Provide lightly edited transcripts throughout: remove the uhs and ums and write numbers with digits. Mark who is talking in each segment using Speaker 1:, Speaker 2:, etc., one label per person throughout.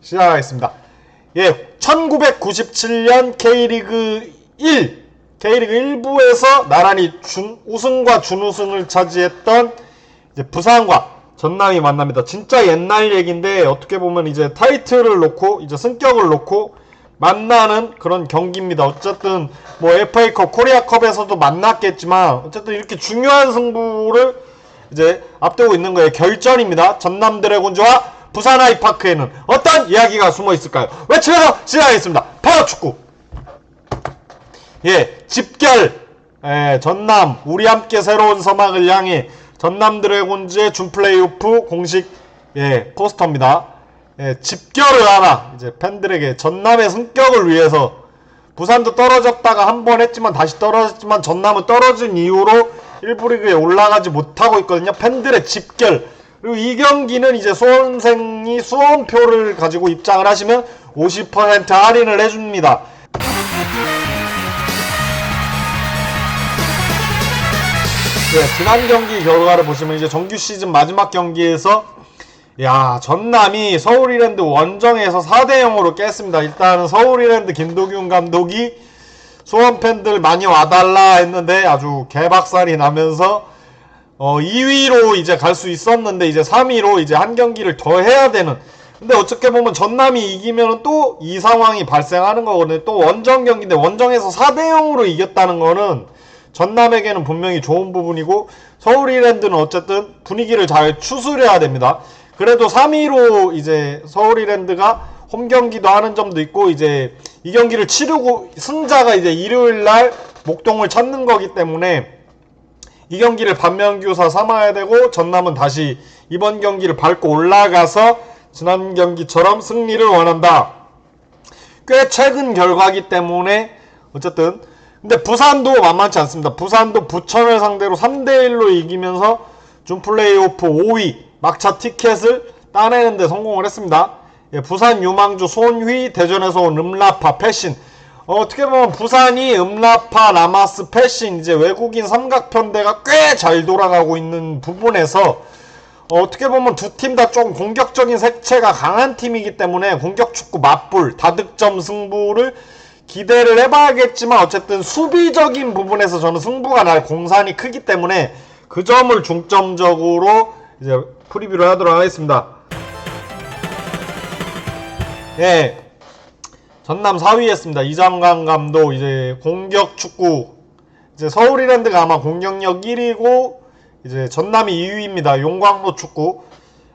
Speaker 1: 시작하겠습니다. 예, 1997년 K리그 1부에서 나란히 우승과 준우승을 차지했던 이제 부산과 전남이 만납니다. 진짜 옛날 얘기인데 어떻게 보면 이제 타이틀을 놓고 이제 승격을 놓고 만나는 그런 경기입니다. 어쨌든 뭐 FA컵, 코리아컵에서도 만났겠지만 어쨌든 이렇게 중요한 승부를 이제 앞두고 있는 거예요. 결전입니다. 전남 드래곤즈와 부산 아이파크에는 어떤 이야기가 숨어 있을까요? 외치면서 시작하겠습니다. 파워축구. 예, 집결. 전남 우리 함께 새로운 서막을 향해 전남 드래곤즈의 준 플레이오프 공식 포스터입니다. 집결을 하나 이제 팬들에게 전남의 승격을 위해서 부산도 떨어졌다가 한 번 했지만 다시 떨어졌지만 전남은 떨어진 이후로 1부 리그에 올라가지 못하고 있거든요. 팬들의 집결. 그리고 이 경기는 이제 수험생이 수험표를 가지고 입장을 하시면 50% 할인을 해줍니다. 지난 경기 결과를 보시면 이제 정규 시즌 마지막 경기에서 전남이 서울이랜드 원정에서 4대0으로 깼습니다. 일단은 서울이랜드 김도균 감독이 수원 팬들 많이 와달라 했는데 아주 개박살이 나면서 2위로 이제 갈 수 있었는데 이제 3위로 이제 한 경기를 더 해야 되는. 근데 어떻게 보면 전남이 이기면 또 이 상황이 발생하는 거거든요. 또 원정 경기인데 원정에서 4대0으로 이겼다는 거는 전남에게는 분명히 좋은 부분이고 서울이랜드는 어쨌든 분위기를 잘 추스려야 됩니다. 그래도 3위로 이제 서울이랜드가 홈 경기도 하는 점도 있고 이제 이 경기를 치르고 승자가 이제 일요일날 목동을 찾는 거기 때문에 이 경기를 반면교사 삼아야 되고 전남은 다시 이번 경기를 밟고 올라가서 지난 경기처럼 승리를 원한다. 꽤 최근 결과기 때문에 어쨌든 근데 부산도 만만치 않습니다. 부산도 부천을 상대로 3대1로 이기면서 준 플레이오프 5위 막차 티켓을 따내는 데 성공을 했습니다. 부산 유망주 손휘, 대전에서 온 음라파 패신. 어떻게 보면 부산이 음라파, 라마스, 패신 이제 외국인 삼각편대가 꽤 잘 돌아가고 있는 부분에서 어떻게 보면 두 팀 다 좀 공격적인 색채가 강한 팀이기 때문에 공격 축구 맞불, 다득점 승부를 기대를 해봐야겠지만 어쨌든 수비적인 부분에서 저는 승부가 날 공산이 크기 때문에 그 점을 중점적으로 이제 프리뷰를 하도록 하겠습니다. 전남 4위 했습니다. 이장강 감독 이제 공격 축구 이제 서울이랜드가 아마 공격력 1위고 이제 전남이 2위입니다. 용광로 축구.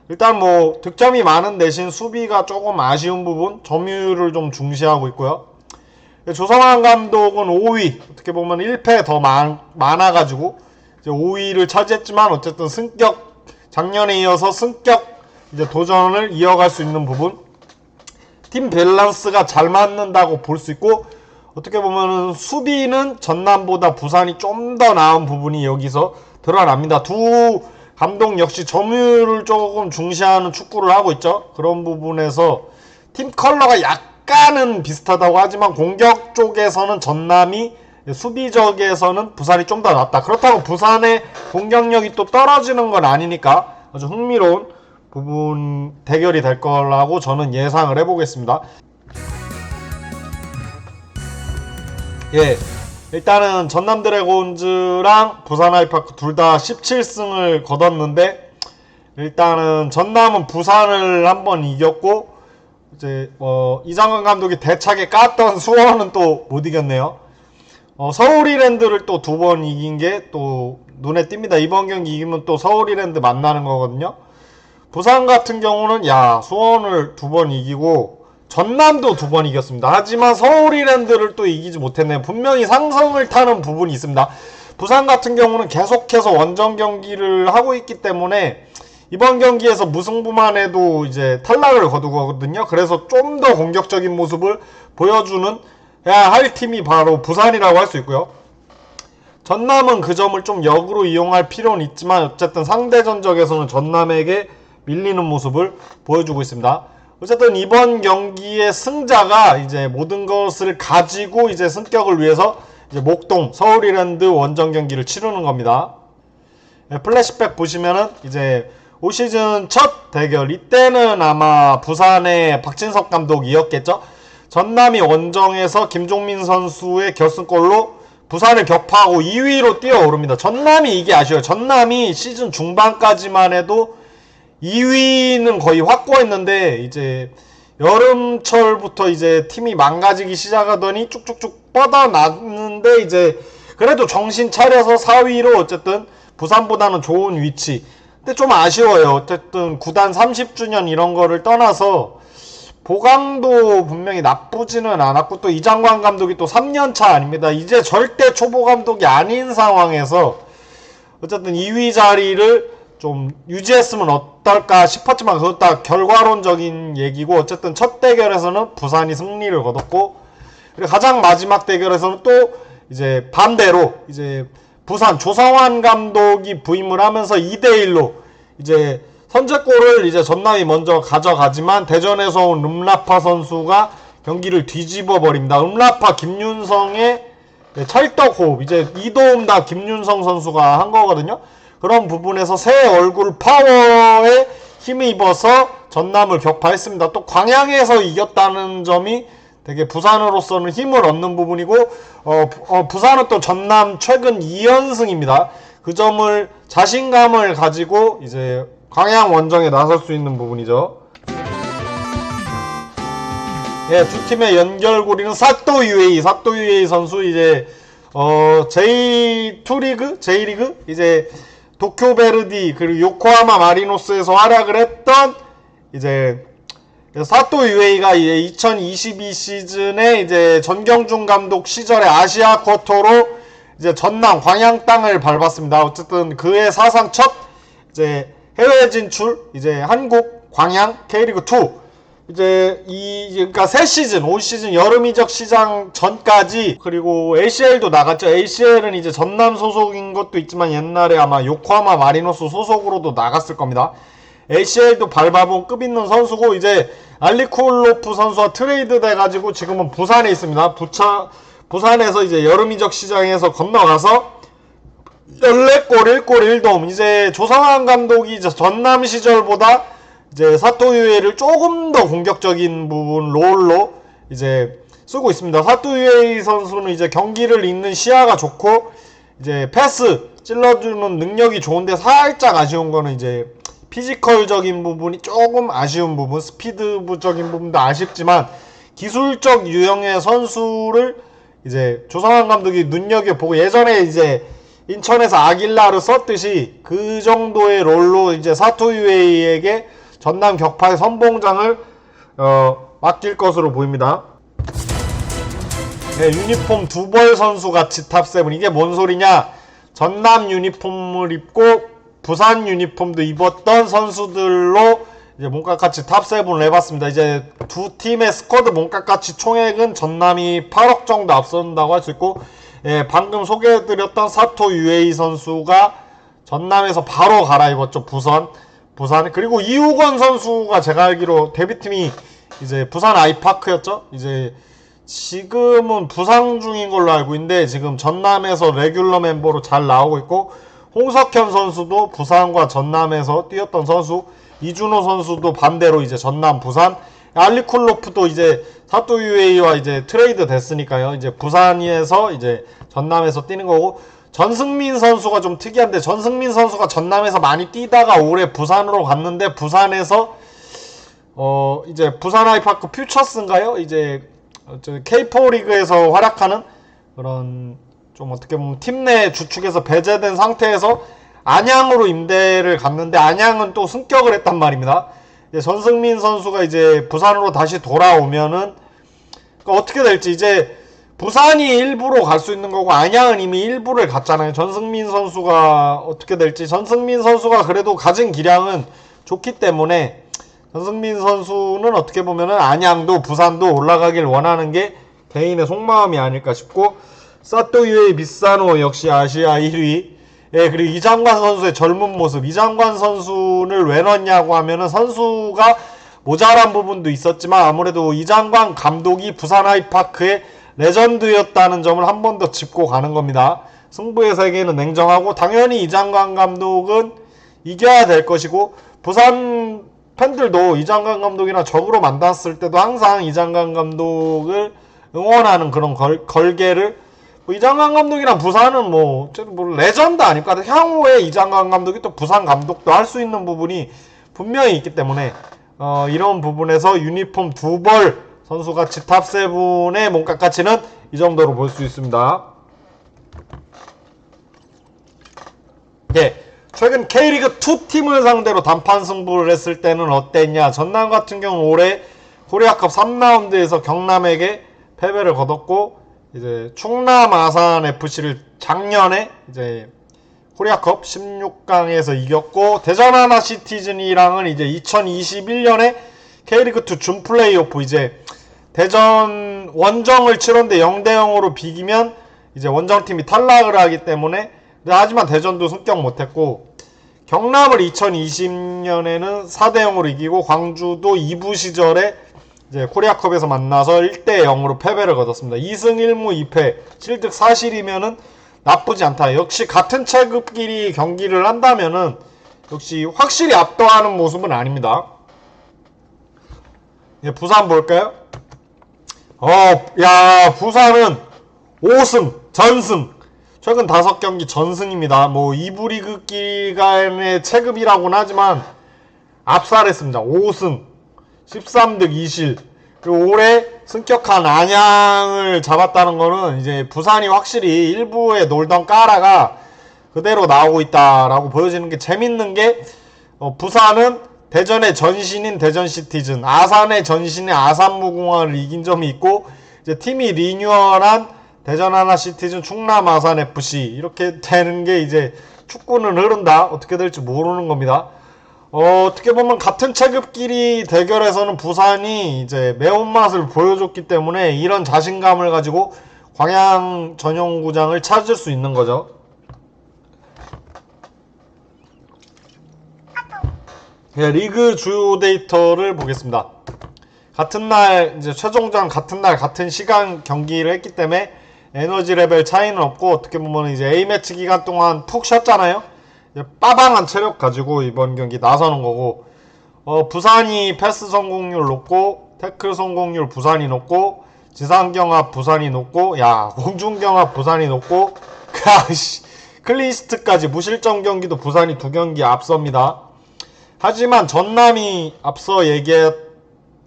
Speaker 1: 일단 뭐 득점이 많은 대신 수비가 조금 아쉬운 부분, 점유율을 좀 중시하고 있고요. 조성환 감독은 5위. 어떻게 보면 1패 더 많아가지고 이제 5위를 차지했지만 어쨌든 승격 작년에 이어서 승격 이제 도전을 이어갈 수 있는 부분. 팀 밸런스가 잘 맞는다고 볼 수 있고 어떻게 보면 수비는 전남보다 부산이 좀 더 나은 부분이 여기서 드러납니다. 두 감독 역시 점유율을 조금 중시하는 축구를 하고 있죠. 그런 부분에서 팀 컬러가 약간은 비슷하다고 하지만 공격 쪽에서는 전남이 수비적에서는 부산이 좀 더 낫다. 그렇다고 부산의 공격력이 또 떨어지는 건 아니니까 아주 흥미로운 부분 대결이 될 거라고 저는 예상을 해보겠습니다. 일단은 전남 드래곤즈랑 부산 아이파크 둘 다 17승을 거뒀는데 일단은 전남은 부산을 한번 이겼고 이제 이장관 감독이 대차게 깠던 수원은 또 못 이겼네요. 서울이랜드를 또 두 번 이긴 게 또 눈에 띕니다. 이번 경기 이기면 또 서울이랜드 만나는 거거든요. 부산 같은 경우는 수원을 두 번 이기고 전남도 두 번 이겼습니다. 하지만 서울이랜드를 또 이기지 못했네요. 분명히 상성을 타는 부분이 있습니다. 부산 같은 경우는 계속해서 원정 경기를 하고 있기 때문에 이번 경기에서 무승부만 해도 이제 탈락을 거두거든요. 그래서 좀 더 공격적인 모습을 보여주는 해야 할 팀이 바로 부산이라고 할 수 있고요. 전남은 그 점을 좀 역으로 이용할 필요는 있지만 어쨌든 상대 전적에서는 전남에게 밀리는 모습을 보여주고 있습니다. 어쨌든 이번 경기의 승자가 이제 모든 것을 가지고 이제 승격을 위해서 이제 목동 서울이랜드 원정 경기를 치르는 겁니다. 플래시백 보시면은 이제 올 시즌 첫 대결, 이때는 아마 부산의 박진석 감독이었겠죠. 전남이 원정에서 김종민 선수의 결승골로 부산을 격파하고 2위로 뛰어오릅니다. 전남이 이게 아쉬워요. 전남이 시즌 중반까지만 해도 2위는 거의 확고했는데 이제 여름철부터 이제 팀이 망가지기 시작하더니 쭉쭉쭉 뻗어났는데 이제 그래도 정신 차려서 4위로 어쨌든 부산보다는 좋은 위치. 근데 좀 아쉬워요. 어쨌든 구단 30주년 이런 거를 떠나서 보강도 분명히 나쁘지는 않았고 또 이장관 감독이 또 3년차 아닙니다. 이제 절대 초보 감독이 아닌 상황에서 어쨌든 2위 자리를 좀 유지했으면 어떨까 싶었지만 그것도 다 결과론적인 얘기고 어쨌든 첫 대결에서는 부산이 승리를 거뒀고 그리고 가장 마지막 대결에서는 또 이제 반대로 이제 부산 조성환 감독이 부임을 하면서 2대1로 이제 선제골을 이제 전남이 먼저 가져가지만 대전에서 온 음라파 선수가 경기를 뒤집어 버립니다. 음라파 김윤성의 찰떡호흡, 이제 이도움 다 김윤성 선수가 한 거거든요. 그런 부분에서 새 얼굴 파워에 힘입어서 전남을 격파했습니다. 또 광양에서 이겼다는 점이 되게 부산으로서는 힘을 얻는 부분이고 부산은 또 전남 최근 2연승입니다. 그 점을 자신감을 가지고 이제 광양 원정에 나설 수 있는 부분이죠. 예, 두 팀의 연결고리는 사또 UAE 선수 이제 J2 리그, J리그 이제 도쿄 베르디 그리고 요코하마 마리노스에서 활약을 했던 이제 사또 UAE가 이제 2022 시즌에 이제 전경준 감독 시절에 아시아 쿼터로 이제 전남 광양 땅을 밟았습니다. 어쨌든 그의 사상 첫 이제 해외 진출 이제 한국 광양 K리그 2 이제 그러니까 새 시즌 올 시즌 여름 이적 시장 전까지 그리고 ACL도 나갔죠. ACL은 이제 전남 소속인 것도 있지만 옛날에 아마 요코하마 마리노스 소속으로도 나갔을 겁니다. ACL도 밟아본 급 있는 선수고 이제 알리콜로프 선수와 트레이드 돼가지고 지금은 부산에 있습니다. 부산에서 이제 여름 이적 시장에서 건너가서 14골 1골 1도움 이제 조성환 감독이 이제 전남 시절보다 이제 사또 유에이를 조금 더 공격적인 부분 롤로 이제 쓰고 있습니다. 사또 유에이 선수는 이제 경기를 읽는 시야가 좋고 이제 패스 찔러주는 능력이 좋은데 살짝 아쉬운 거는 이제 피지컬적인 부분이 조금 아쉬운 부분, 스피드적인 부분도 아쉽지만 기술적 유형의 선수를 이제 조성환 감독이 눈여겨보고 예전에 이제 인천에서 아길라를 썼듯이 그 정도의 롤로 이제 사토 유에이에게 전남 격파의 선봉장을 맡길 것으로 보입니다. 네, 유니폼 두벌 선수 같이 탑7 이게 뭔 소리냐? 전남 유니폼을 입고 부산 유니폼도 입었던 선수들로 이제 몸값같이 탑7을 해봤습니다. 이제 두 팀의 스쿼드 몸값같이 총액은 전남이 8억 정도 앞선다고 할 수 있고 예, 방금 소개해드렸던 사토 유에이 선수가 전남에서 바로 갈아입었죠. 부산 그리고 이우건 선수가 제가 알기로 데뷔팀이 이제 부산 아이파크였죠. 이제 지금은 부상 중인 걸로 알고 있는데 지금 전남에서 레귤러 멤버로 잘 나오고 있고 홍석현 선수도 부산과 전남에서 뛰었던 선수, 이준호 선수도 반대로 이제 전남 부산, 알리쿨로프도 이제 사또 유에이와 이제 트레이드 됐으니까요. 이제 부산에서 이제 전남에서 뛰는 거고 전승민 선수가 좀 특이한데 전승민 선수가 전남에서 많이 뛰다가 올해 부산으로 갔는데 부산에서 이제 부산 아이파크 퓨처스인가요? 이제 K4 리그에서 활약하는 그런 좀 어떻게 보면 팀 내 주축에서 배제된 상태에서 안양으로 임대를 갔는데 안양은 또 승격을 했단 말입니다. 이제 전승민 선수가 이제 부산으로 다시 돌아오면은 어떻게 될지 이제 부산이 일부로 갈 수 있는 거고 안양은 이미 일부를 갔잖아요. 전승민 선수가 어떻게 될지 전승민 선수가 그래도 가진 기량은 좋기 때문에 전승민 선수는 어떻게 보면은 안양도 부산도 올라가길 원하는 게 개인의 속마음이 아닐까 싶고 사또 유에이 미사노 역시 아시아 1위 예, 그리고 이장관 선수의 젊은 모습 이장관 선수를 왜 넣냐고 하면은 선수가 모자란 부분도 있었지만 아무래도 이장관 감독이 부산 아이파크의 레전드였다는 점을 한 번 더 짚고 가는 겁니다. 승부의 세계는 냉정하고 당연히 이장관 감독은 이겨야 될 것이고 부산 팬들도 이장관 감독이랑 적으로 만났을 때도 항상 이장관 감독을 응원하는 그런 걸개를, 뭐 이장관 감독이랑 부산은 뭐 레전드 아닙니까? 향후에 이장관 감독이 또 부산 감독도 할 수 있는 부분이 분명히 있기 때문에 이런 부분에서 유니폼 2벌 선수같이 탑7의 몸값 가치는 이 정도로 볼 수 있습니다. 예, 최근 K리그 2 팀을 상대로 단판 승부를 했을 때는 어땠냐? 전남 같은 경우는 올해 코리아컵 3라운드에서 경남에게 패배를 거뒀고, 이제 충남 아산 FC를 작년에 이제 코리아컵 16강에서 이겼고, 대전 하나 시티즌이랑은 이제 2021년에 K리그2 준 플레이오프, 이제 대전 원정을 치렀는데 0대0으로 비기면 이제 원정팀이 탈락을 하기 때문에, 하지만 대전도 승격 못했고, 경남을 2020년에는 4대0으로 이기고, 광주도 2부 시절에 이제 코리아컵에서 만나서 1대0으로 패배를 거뒀습니다. 2승 1무 2패 7득 4실이면은 나쁘지 않다. 역시 같은 체급끼리 경기를 한다면은 역시 확실히 압도하는 모습은 아닙니다. 예, 부산 볼까요? 야, 부산은 5승 전승, 최근 5경기 전승입니다. 뭐 2부 리그 기간의 체급이라고는 하지만 압살했습니다. 5승 13득 2실. 그리고 올해 승격한 안양을 잡았다는 거는 이제 부산이 확실히 일부에 놀던 까라가 그대로 나오고 있다라고 보여지는 게 재밌는 게, 부산은 대전의 전신인 대전시티즌, 아산의 전신인 아산무궁화를 이긴 점이 있고, 이제 팀이 리뉴얼한 대전 하나 시티즌 충남 아산 FC, 이렇게 되는 게 이제 축구는 흐른다. 어떻게 될지 모르는 겁니다. 어떻게 보면 같은 체급끼리 대결에서는 부산이 이제 매운맛을 보여줬기 때문에 이런 자신감을 가지고 광양 전용구장을 찾을 수 있는 거죠. 네, 리그 주요 데이터를 보겠습니다. 같은 날, 이제 최종전 같은 날 같은 시간 경기를 했기 때문에 에너지 레벨 차이는 없고, 어떻게 보면 이제 A매치 기간 동안 푹 쉬었잖아요. 빠방한 체력 가지고 이번 경기 나서는 거고, 부산이 패스 성공률 높고, 태클 성공률 부산이 높고, 지상경합 부산이 높고, 야, 공중경합 부산이 높고, 클린시트까지 무실점 경기도 부산이 2경기 앞섭니다. 하지만 전남이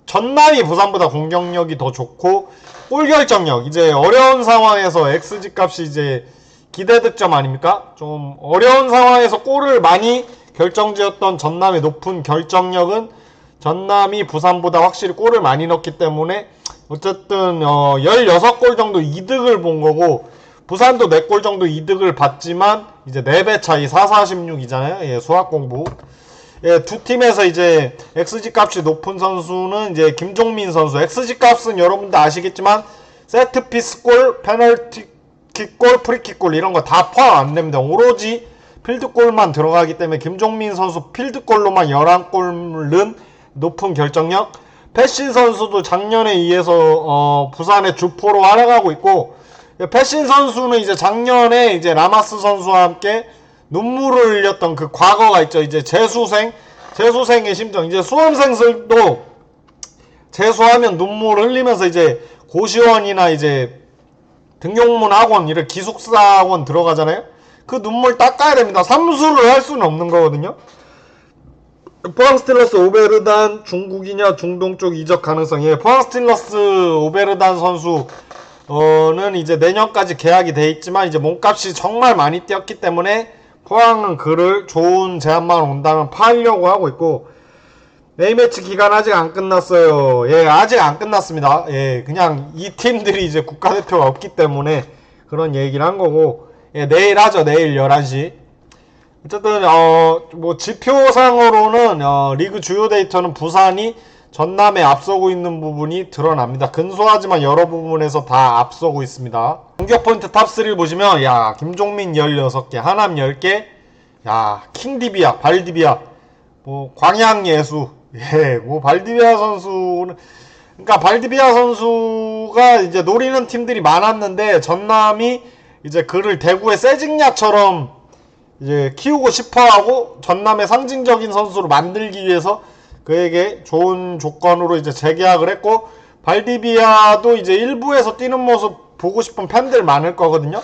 Speaker 1: 전남이 부산보다 공격력이 더 좋고, 골 결정력, 이제 어려운 상황에서 XG 값이 이제 기대 득점 아닙니까? 좀 어려운 상황에서 골을 많이 결정지었던 전남의 높은 결정력은 전남이 부산보다 확실히 골을 많이 넣기 때문에 어쨌든 16골 정도 이득을 본 거고, 부산도 4골 정도 이득을 봤지만 이제 4배 차이 4,46이잖아요. 예, 수학 공부. 예, 두 팀에서 이제 XG 값이 높은 선수는 이제 김종민 선수. XG 값은 여러분도 아시겠지만 세트피스 골, 페널티 킥골, 프리킥골 이런 거 다 포함 안 됩니다. 오로지 필드골만 들어가기 때문에 김종민 선수 필드골로만 11골 넣은 높은 결정력. 패신 선수도 작년에 이어서 부산의 주포로 활약하고 있고, 패신 선수는 이제 작년에 이제 라마스 선수와 함께 눈물을 흘렸던 그 과거가 있죠. 이제 재수생의 심정. 이제 수험생들도 재수하면 눈물 흘리면서 이제 고시원이나 이제 등용문 학원, 이렇게 기숙사 학원 들어가잖아요. 그 눈물 닦아야 됩니다. 삼수를 할 수는 없는 거거든요. 포항 스틸러스 오베르단 중국이냐 중동 쪽 이적 가능성. 예, 포항 스틸러스 오베르단 선수는 이제 내년까지 계약이 돼 있지만 이제 몸값이 정말 많이 뛰었기 때문에 포항은 그를 좋은 제안만 온다면 팔려고 하고 있고, A매치 기간 아직 안 끝났어요. 예, 아직 안 끝났습니다. 예, 그냥 이 팀들이 이제 국가대표가 없기 때문에 그런 얘기를 한 거고, 예, 내일 하죠. 내일 11시. 어쨌든 뭐 지표상으로는 리그 주요 데이터는 부산이 전남에 앞서고 있는 부분이 드러납니다. 근소하지만 여러 부분에서 다 앞서고 있습니다. 공격 포인트 탑3를 보시면, 야, 김종민 16개, 하남 10개, 야, 킹디비아, 발디비아, 뭐 광양예수, 예, 뭐 발디비아 선수는, 그러니까 발디비아 선수가 이제 노리는 팀들이 많았는데 전남이 이제 그를 대구의 세징야처럼 이제 키우고 싶어하고 전남의 상징적인 선수로 만들기 위해서 그에게 좋은 조건으로 이제 재계약을 했고, 발디비아도 이제 일부에서 뛰는 모습 보고 싶은 팬들 많을 거거든요.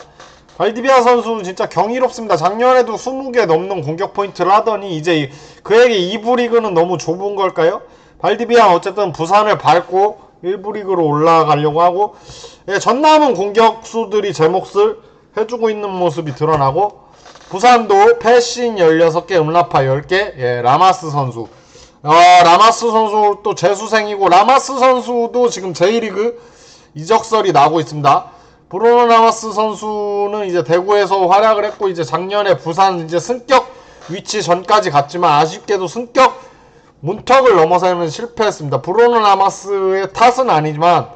Speaker 1: 발디비아 선수 진짜 경이롭습니다. 작년에도 20개 넘는 공격 포인트를 하더니 이제 그에게 2부 리그는 너무 좁은 걸까요? 발디비아 어쨌든 부산을 밟고 1부 리그로 올라가려고 하고, 예, 전남은 공격수들이 제 몫을 해주고 있는 모습이 드러나고, 부산도 패신 16개, 음라파 10개, 예, 라마스 선수. 라마스 선수 또 재수생이고, 라마스 선수도 지금 J리그 이적설이 나오고 있습니다. 브루노 라마스 선수는 이제 대구에서 활약을 했고, 이제 작년에 부산 이제 승격 위치 전까지 갔지만 아쉽게도 승격 문턱을 넘어서는 실패했습니다. 브루노 라마스의 탓은 아니지만,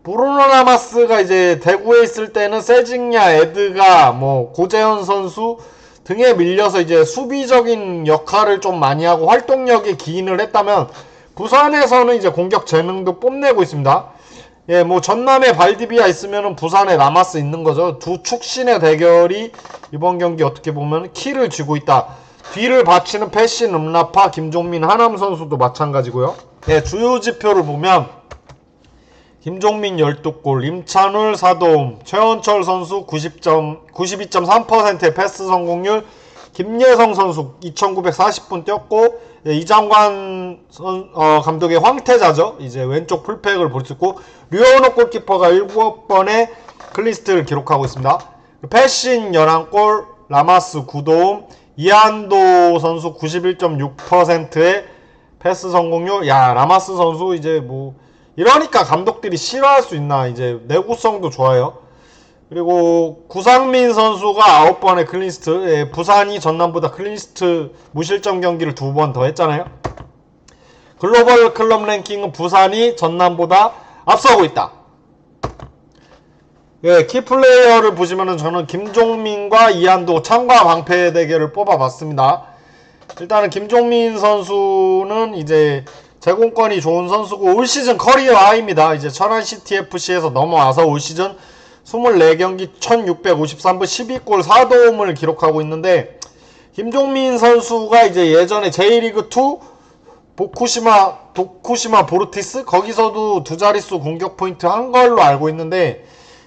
Speaker 1: 브루노 라마스가 이제 대구에 있을 때는 세징야, 에드가, 뭐 고재현 선수 등에 밀려서 이제 수비적인 역할을 좀 많이 하고 활동력에 기인을 했다면, 부산에서는 이제 공격 재능도 뽐내고 있습니다. 예, 뭐 전남에 발디비아 있으면은 부산에 라마스 있는 거죠. 두 축신의 대결이 이번 경기 어떻게 보면 키를 쥐고 있다. 뒤를 받치는 패신, 음라파, 김종민, 하남 선수도 마찬가지고요. 예, 주요 지표를 보면 김종민 12골, 임찬울 4도움, 최원철 선수 92.3%의 패스 성공률, 김예성 선수 2940분 뛰었고, 예, 이장관 감독의 황태자죠. 이제 왼쪽 풀백을 볼 수 있고, 류현욱 골키퍼가 7번의 클리스트를 기록하고 있습니다. 패신 11골, 라마스 9도움, 이한도 선수 91.6%의 패스 성공률. 야, 라마스 선수 이제 뭐 이러니까 감독들이 싫어할 수 있나. 이제 내구성도 좋아요. 그리고 구상민 선수가 9번의 클린스트. 예, 부산이 전남보다 클린스트 무실점 경기를 2번 더 했잖아요. 글로벌 클럽 랭킹은 부산이 전남보다 앞서고 있다. 예, 키플레이어를 보시면은 저는 김종민과 이한도 창과 방패 대결을 뽑아봤습니다. 일단은 김종민 선수는 이제 제공권이 좋은 선수고 올 시즌 커리어 하이입니다. 이제 천안CTFC에서 넘어와서 올 시즌 24경기 1653분 12골 4도움을 기록하고 있는데, 김종민 선수가 이제 예전에 J리그2 도쿠시마 보르티스 거기서도 두 자릿수 공격 포인트 한 걸로 알고 있는데,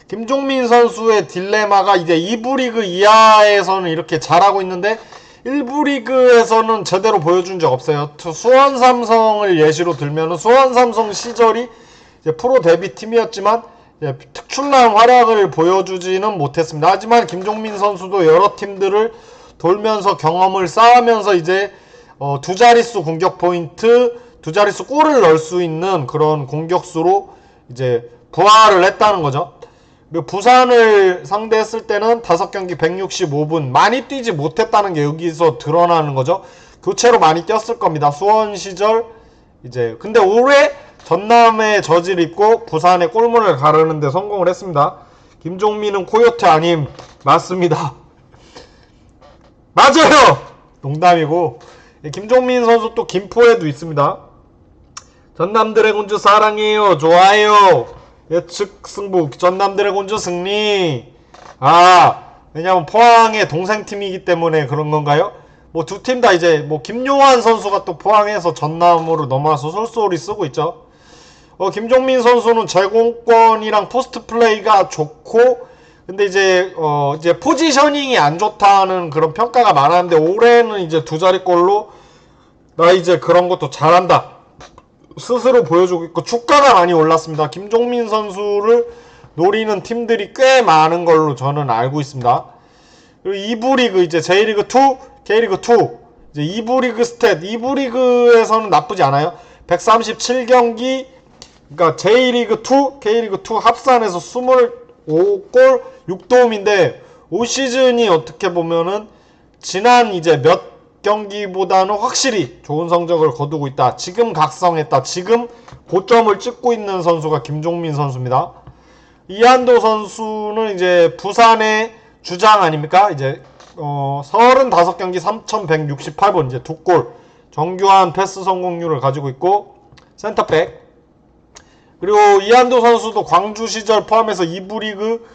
Speaker 1: 김종민 선수의 딜레마가 이제 2부 리그 이하에서는 이렇게 잘하고 있는데 1부 리그에서는 제대로 보여준 적 없어요. 수원 삼성을 예시로 들면은 수원 삼성 시절이 이제 프로 데뷔 팀이었지만 특출난 활약을 보여주지는 못했습니다. 하지만 김종민 선수도 여러 팀들을 돌면서 경험을 쌓으면서 이제 두 자릿수 공격 포인트, 두 자릿수 골을 넣을 수 있는 그런 공격수로 이제 부활을 했다는 거죠. 그리고 부산을 상대했을 때는 5경기 165분 많이 뛰지 못했다는 게 여기서 드러나는 거죠. 교체로 많이 뛰었을 겁니다. 수원 시절 이제 근데 올해 전남의 저지를 입고 부산의 골문을 가르는데 성공을 했습니다. 김종민은 코요태 아님. 맞습니다. 맞아요. 농담이고, 김종민 선수 또 김포에도 있습니다. 전남 드래곤즈 사랑해요. 좋아요. 예측 승부 전남 드래곤즈 승리. 왜냐면 포항의 동생팀이기 때문에 그런 건가요? 뭐 두 팀 다 이제 뭐 김요한 선수가 또 포항에서 전남으로 넘어와서 솔솔이 쓰고 있죠. 김종민 선수는 제공권이랑 포스트 플레이가 좋고, 근데 이제 포지셔닝이 안 좋다는 그런 평가가 많았는데, 올해는 이제 두 자릿골로 나 이제 그런 것도 잘한다 스스로 보여주고 있고, 주가가 많이 올랐습니다. 김종민 선수를 노리는 팀들이 꽤 많은 걸로 저는 알고 있습니다. 그리고 2부 리그 이제 J리그2, K리그2 이제 2부 리그 스탯, 2부 리그에서는 나쁘지 않아요. 137경기, 그러니까 J리그2, K리그2 합산해서 25골 6도움인데 올 시즌이 어떻게 보면은 지난 이제 몇 경기보다는 확실히 좋은 성적을 거두고 있다. 지금 각성했다. 지금 고점을 찍고 있는 선수가 김종민 선수입니다. 이한도 선수는 이제 부산의 주장 아닙니까? 이제 35경기 3168분 이제 2골 정교한 패스 성공률을 가지고 있고 센터백. 그리고 이한도 선수도 광주 시절 포함해서 2부 리그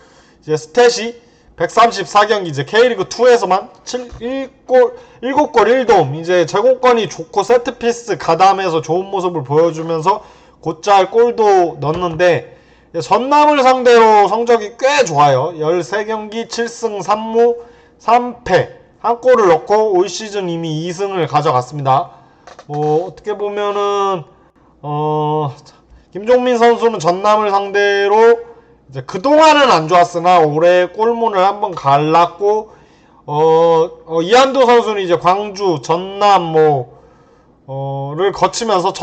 Speaker 1: 이제 스탯이 134경기 이제 K리그 2에서만 7골 1도움 이제 제공권이 좋고 세트피스 가담해서 좋은 모습을 보여주면서 곧잘 골도 넣었는데 전남을 상대로 성적이 꽤 좋아요. 13경기 7승 3무 3패 한 골을 넣고 올 시즌 이미 2승을 가져갔습니다. 어떻게 보면은 김종민 선수는 전남을 상대로 이제 그동안은 안 좋았으나 올해 골문을 한번 갈랐고 이한도 선수는 이제 광주, 전남 를 거치면서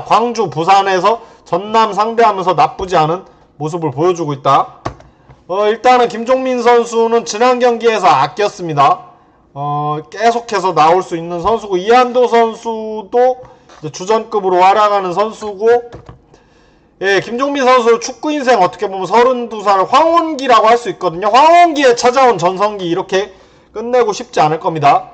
Speaker 1: 광주, 부산에서 전남 상대하면서 나쁘지 않은 모습을 보여주고 있다. 일단은 김종민 선수는 지난 경기에서 아꼈습니다. 계속해서 나올 수 있는 선수고 이한도 선수도 이제 주전급으로 활약하는 선수고 예, 김종민 선수 축구 인생 어떻게 보면 32살 황혼기라고 할 수 있거든요. 황혼기에 찾아온 전성기 이렇게 끝내고 싶지 않을 겁니다.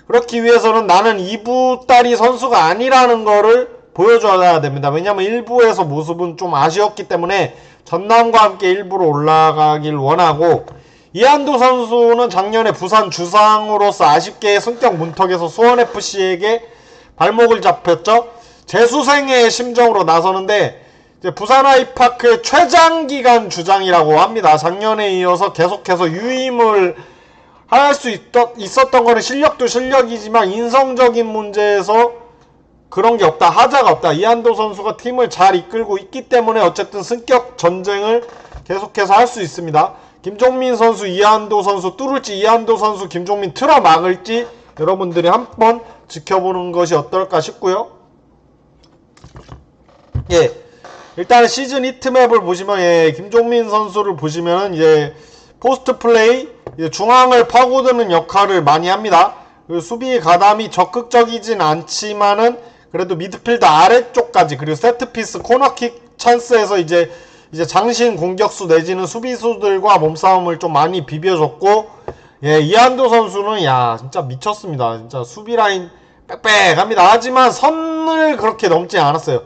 Speaker 1: 그렇기 위해서는 나는 2부 딸이 선수가 아니라는 거를 보여줘야 됩니다. 왜냐면 1부에서 모습은 좀 아쉬웠기 때문에 전남과 함께 1부로 올라가길 원하고 이한도 선수는 작년에 부산 주상으로서 아쉽게 승격 문턱에서 수원FC에게 발목을 잡혔죠. 재수생의 심정으로 나서는데 이제 부산 아이파크의 최장기간 주장이라고 합니다. 작년에 이어서 계속해서 유임을 할 수 있었던 거는 실력도 실력이지만 인성적인 문제에서 그런 게 없다. 하자가 없다. 이한도 선수가 팀을 잘 이끌고 있기 때문에 어쨌든 승격 전쟁을 계속해서 할 수 있습니다. 김종민 선수, 이한도 선수 뚫을지 이한도 선수, 김종민 틀어막을지 여러분들이 한번 지켜보는 것이 어떨까 싶고요. 예. 일단 시즌 히트맵을 보시면 예, 김종민 선수를 보시면 이제 포스트 플레이 중앙을 파고드는 역할을 많이 합니다. 수비 가담이 적극적이진 않지만은 그래도 미드필더 아래쪽까지 그리고 세트피스 코너킥 찬스에서 이제 장신 공격수 내지는 수비수들과 몸싸움을 좀 많이 비벼줬고 예, 이한도 선수는 야 진짜 미쳤습니다. 진짜 수비 라인 빽빽합니다. 하지만 선을 그렇게 넘지 않았어요.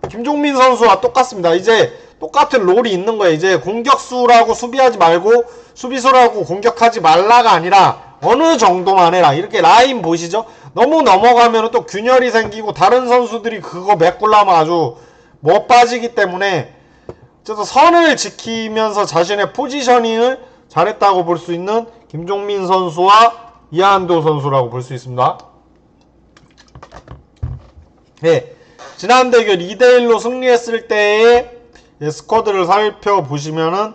Speaker 1: 김종민 선수와 똑같습니다. 이제 똑같은 롤이 있는 거예요. 이제 공격수라고 수비하지 말고 수비수라고 공격하지 말라가 아니라 어느 정도만 해라. 이렇게 라인 보시죠. 너무 넘어가면 또 균열이 생기고 다른 선수들이 그거 메꾸려면 아주 못 빠지기 때문에 어쨌든 선을 지키면서 자신의 포지셔닝을 잘했다고 볼 수 있는 김종민 선수와 이한도 선수라고 볼 수 있습니다. 네. 지난 대결 2대1로 승리했을 때의 스쿼드를 살펴보시면은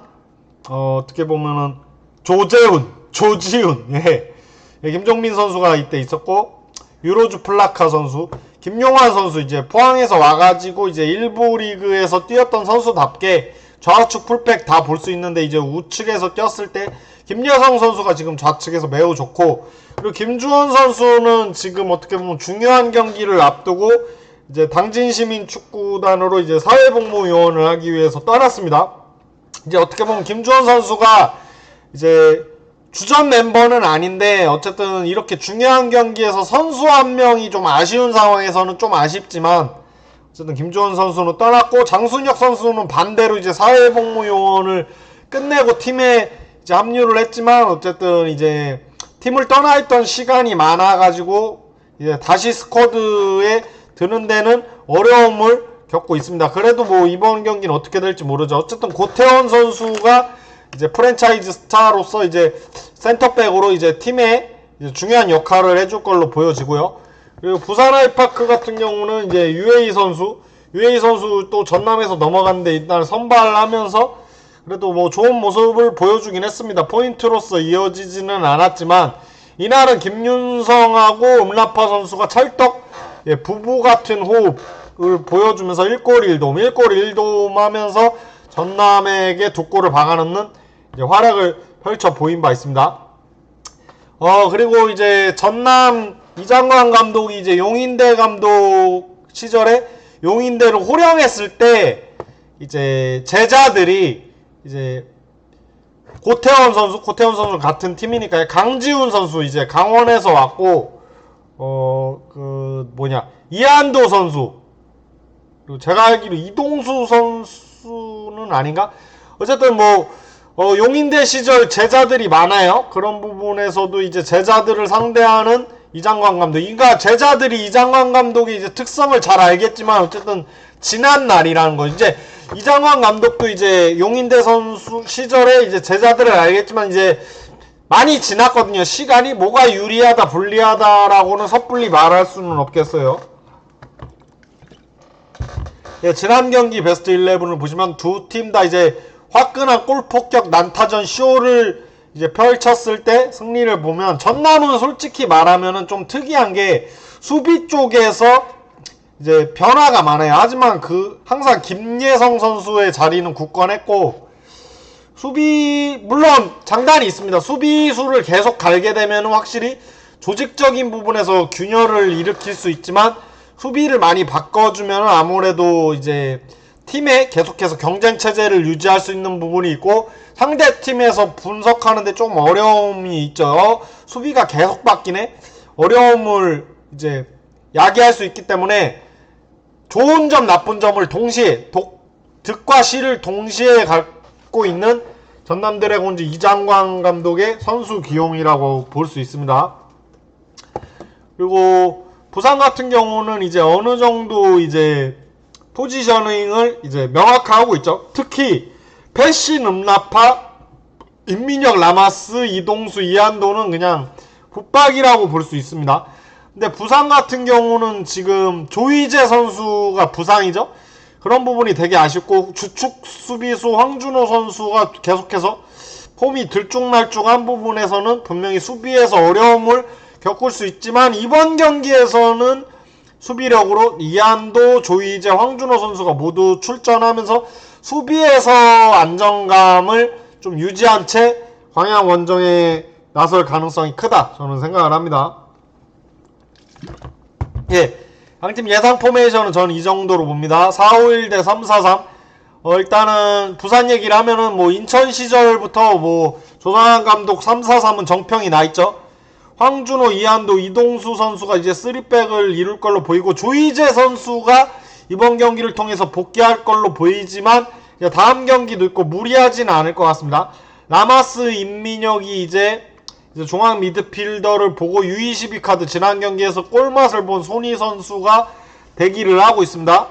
Speaker 1: 어떻게 보면은 조지훈 예. 김종민 선수가 이때 있었고 유로즈 플라카 선수, 김용환 선수 이제 포항에서 와가지고 이제 일부 리그에서 뛰었던 선수답게 좌우측 풀백 다 볼 수 있는데 이제 우측에서 뛰었을 때 김여성 선수가 지금 좌측에서 매우 좋고 그리고 김주원 선수는 지금 어떻게 보면 중요한 경기를 앞두고 이제 당진시민축구단으로 이제 사회복무요원을 하기 위해서 떠났습니다. 이제 어떻게 보면 김주원 선수가 이제 주전 멤버는 아닌데 어쨌든 이렇게 중요한 경기에서 선수 한 명이 좀 아쉬운 상황에서는 좀 아쉽지만 어쨌든 김주원 선수는 떠났고 장순혁 선수는 반대로 이제 사회복무요원을 끝내고 팀에 이제 합류를 했지만 어쨌든 이제 팀을 떠나 있던 시간이 많아가지고 이제 다시 스쿼드에 드는 데는 어려움을 겪고 있습니다. 그래도 뭐 이번 경기는 어떻게 될지 모르죠. 어쨌든 고태원 선수가 이제 프랜차이즈 스타로서 이제 센터백으로 이제 팀에 이제 중요한 역할을 해줄 걸로 보여지고요. 그리고 부산 아이파크 같은 경우는 이제 유에이 선수 또 전남에서 넘어갔는데 일단 선발하면서 그래도 뭐 좋은 모습을 보여주긴 했습니다. 포인트로서 이어지지는 않았지만 이날은 김윤성하고 음라파 선수가 찰떡 예, 부부 같은 호흡을 보여주면서 1골 1도움 하면서 전남에게 2골을 박아넣는 활약을 펼쳐 보인 바 있습니다. 그리고 이제 전남 이장관 감독이 이제 용인대 감독 시절에 용인대를 호령했을 때 이제 제자들이 이제 고태원 선수 같은 팀이니까 강지훈 선수 이제 강원에서 왔고 이한도 선수 그리고 제가 알기로 이동수 선수는 아닌가? 어쨌든 뭐 용인대 시절 제자들이 많아요. 그런 부분에서도 이제 제자들을 상대하는 이장관 감독. 그러니까 제자들이 이장관 감독의 이제 특성을 잘 알겠지만 어쨌든 지난 날이라는 거. 이제 이장관 감독도 이제 용인대 선수 시절에 이제 제자들을 알겠지만 이제 많이 지났거든요. 시간이 뭐가 유리하다 불리하다라고는 섣불리 말할 수는 없겠어요. 예, 지난 경기 베스트 11을 보시면 두 팀 다 이제 화끈한 골폭격 난타전 쇼를 이제 펼쳤을 때 승리를 보면 전남은 솔직히 말하면은 좀 특이한 게 수비 쪽에서 이제 변화가 많아요. 하지만 항상 김예성 선수의 자리는 굳건했고 수비 물론 장단이 있습니다. 수비수를 계속 갈게 되면 확실히 조직적인 부분에서 균열을 일으킬 수 있지만 수비를 많이 바꿔주면 아무래도 이제 팀에 계속해서 경쟁 체제를 유지할 수 있는 부분이 있고 상대 팀에서 분석하는데 좀 어려움이 있죠. 수비가 계속 바뀌네. 어려움을 이제 야기할 수 있기 때문에 좋은 점 나쁜 점을 동시에 득과 실을 동시에 갖고 있는 전남 드래곤즈 이장관 감독의 선수 기용이라고 볼 수 있습니다. 그리고 부산 같은 경우는 이제 어느 정도 이제 포지셔닝을 이제 명확하고 있죠. 특히 패신, 음라파, 임민혁, 라마스, 이동수, 이한도는 그냥 붙박이라고 볼 수 있습니다. 근데 부산 같은 경우는 지금 조이제 선수가 부상이죠. 그런 부분이 되게 아쉽고 주축 수비수 황준호 선수가 계속해서 폼이 들쭉날쭉한 부분에서는 분명히 수비에서 어려움을 겪을 수 있지만 이번 경기에서는 수비력으로 이한도, 조이제, 황준호 선수가 모두 출전하면서 수비에서 안정감을 좀 유지한 채 광양 원정에 나설 가능성이 크다 저는 생각을 합니다. 예, 양팀 예상 포메이션은 저는 이 정도로 봅니다. 4-5-1 대 3-4-3. 일단은 부산 얘기를 하면은 뭐 인천 시절부터 뭐 조상한 감독 3-4-3은 정평이 나있죠. 황준호, 이한도, 이동수 선수가 이제 3백을 이룰 걸로 보이고 조이제 선수가 이번 경기를 통해서 복귀할 걸로 보이지만 다음 경기도 있고 무리하지는 않을 것 같습니다. 라마스, 임민혁이 이제 중앙 미드필더를 보고 U22 카드 지난 경기에서 골맛을 본 손희 선수가 대기를 하고 있습니다.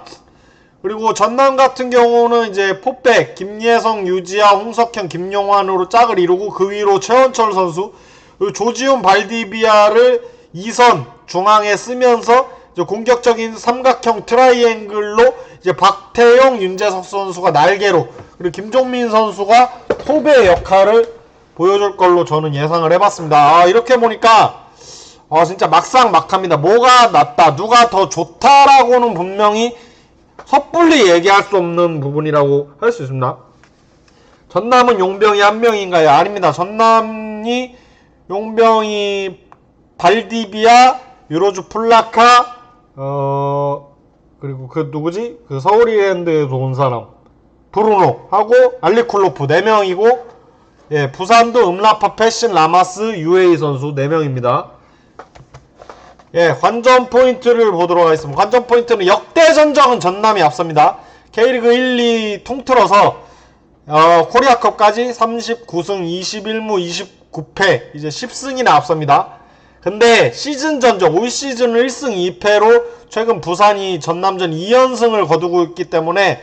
Speaker 1: 그리고 전남 같은 경우는 이제 포백 김예성, 유지아, 홍석현, 김용환으로 짝을 이루고 그 위로 최원철 선수 그리고 조지훈, 발디비아를 2선 중앙에 쓰면서 이제 공격적인 삼각형 트라이앵글로 이제 박태용, 윤재석 선수가 날개로 그리고 김종민 선수가 포배의 역할을 보여줄 걸로 저는 예상을 해봤습니다. 이렇게 보니까 진짜 막상막합니다. 뭐가 낫다, 누가 더 좋다라고는 분명히 섣불리 얘기할 수 없는 부분이라고 할 수 있습니다. 전남은 용병이 한 명인가요? 아닙니다. 전남이 용병이 발디비아, 유로주 플라카, 그리고 그 누구지? 그 서울이랜드에서 온 사람 브루노 하고 알리쿨로프 4명이고 예, 부산도 음라파, 패신, 라마스, UA 선수 4명입니다. 예, 관전 포인트를 보도록 하겠습니다. 관전 포인트는 역대 전적은 전남이 앞섭니다. K리그 1, 2 통틀어서 코리아컵까지 39승 21무 29패 이제 10승이나 앞섭니다. 근데 시즌 전적 올 시즌 1승 2패로 최근 부산이 전남전 2연승을 거두고 있기 때문에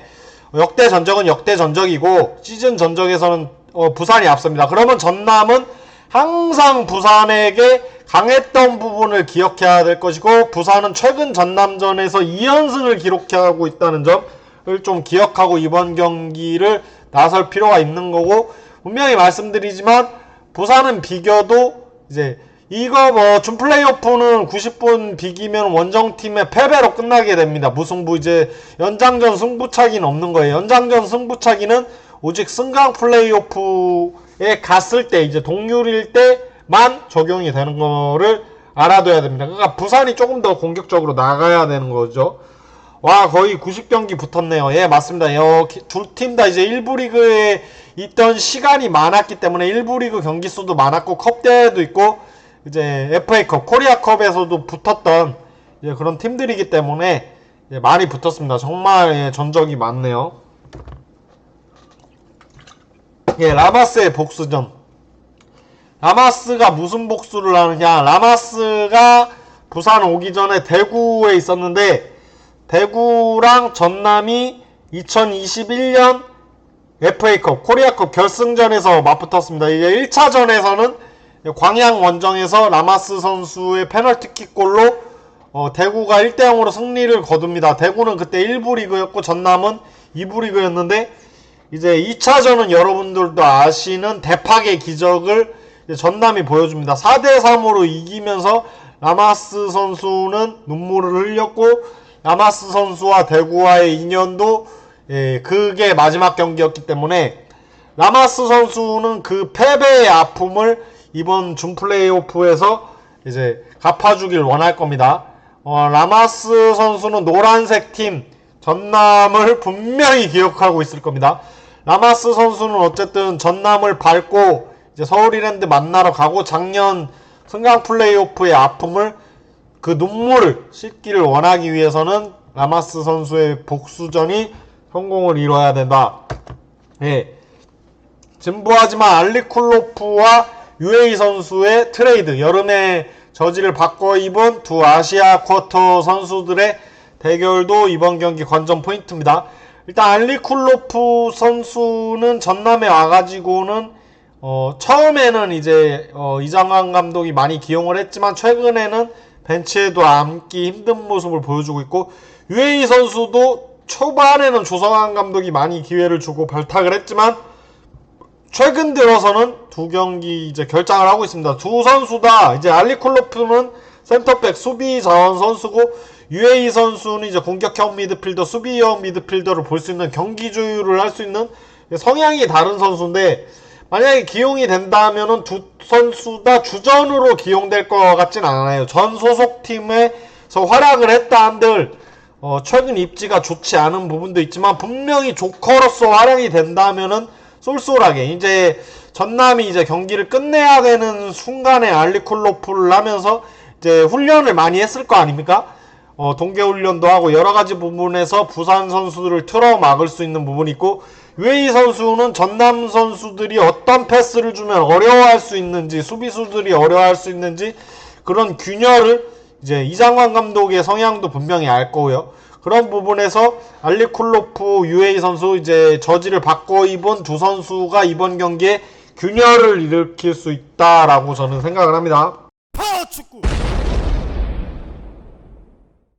Speaker 1: 역대 전적은 역대 전적이고 시즌 전적에서는 부산이 앞섭니다. 그러면 전남은 항상 부산에게 강했던 부분을 기억해야 될 것이고 부산은 최근 전남전에서 2연승을 기록하고 있다는 점을 좀 기억하고 이번 경기를 나설 필요가 있는 거고 분명히 말씀드리지만 부산은 비겨도 이제 이거 뭐 준 플레이오프는 90분 비기면 원정팀의 패배로 끝나게 됩니다. 무승부 이제 연장전 승부차기는 없는 거예요. 연장전 승부차기는 오직 승강 플레이오프에 갔을 때 이제 동률일 때만 적용이 되는 거를 알아둬야 됩니다. 그러니까 부산이 조금 더 공격적으로 나가야 되는 거죠. 와 거의 90경기 붙었네요. 예 맞습니다. 두 팀 다 이제 1부 리그에 있던 시간이 많았기 때문에 1부 리그 경기 수도 많았고 컵대회도 있고 이제 FA컵, 코리아컵에서도 붙었던 이제 그런 팀들이기 때문에 많이 붙었습니다. 정말 전적이 많네요. 예, 라마스의 복수전. 라마스가 무슨 복수를 하느냐. 라마스가 부산 오기 전에 대구에 있었는데 대구랑 전남이 2021년 FA컵, 코리아컵 결승전에서 맞붙었습니다. 이제 1차전에서는 광양 원정에서 라마스 선수의 페널티킥골로 대구가 1대0으로 승리를 거둡니다. 대구는 그때 1부 리그였고 전남은 2부 리그였는데 이제 2차전은 여러분들도 아시는 대팍의 기적을 전남이 보여줍니다. 4대3으로 이기면서 라마스 선수는 눈물을 흘렸고 라마스 선수와 대구와의 인연도 그게 마지막 경기였기 때문에 라마스 선수는 그 패배의 아픔을 이번 준 플레이오프에서 이제 갚아주길 원할 겁니다. 라마스 선수는 노란색 팀 전남을 분명히 기억하고 있을 겁니다. 라마스 선수는 어쨌든 전남을 밟고 이제 서울이랜드 만나러 가고 작년 승강 플레이오프의 아픔을 그 눈물을 씻기를 원하기 위해서는 라마스 선수의 복수전이 성공을 이뤄야 된다. 예. 진부하지만 알리쿨로프와 UAE 선수의 트레이드, 여름에 저지를 바꿔 입은 두 아시아 쿼터 선수들의 대결도 이번 경기 관전 포인트입니다. 일단 알리쿨로프 선수는 전남에 와가지고는 처음에는 이제 이장관 감독이 많이 기용을 했지만 최근에는 벤치에도 앉기 힘든 모습을 보여주고 있고 UAE 선수도 초반에는 조성환 감독이 많이 기회를 주고 발탁을 했지만 최근 들어서는 두 경기 이제 결장을 하고 있습니다. 두 선수 다 이제 알리쿨로프는 센터백 수비 자원 선수고 UAE 선수는 이제 공격형 미드필더, 수비형 미드필더를 볼 수 있는 경기 조율을 할 수 있는 성향이 다른 선수인데 만약에 기용이 된다면은 두 선수 다 주전으로 기용될 것 같진 않아요. 전 소속팀에서 활약을 했다 한들 최근 입지가 좋지 않은 부분도 있지만 분명히 조커로서 활약이 된다면은 쏠쏠하게 이제 전남이 이제 경기를 끝내야 되는 순간에 알리쿨로프를 하면서 이제 훈련을 많이 했을 거 아닙니까? 동계훈련도 하고 여러가지 부분에서 부산 선수들을 틀어막을 수 있는 부분이 있고 UAE 선수는 전남 선수들이 어떤 패스를 주면 어려워할 수 있는지 수비수들이 어려워할 수 있는지 그런 균열을 이제 이장관 감독의 성향도 분명히 알 거고요. 그런 부분에서 알리쿨로프 UAE 선수 이제 저지를 바꿔 입은 두 선수가 이번 경기에 균열을 일으킬 수 있다라고 저는 생각을 합니다.
Speaker 2: 파워축구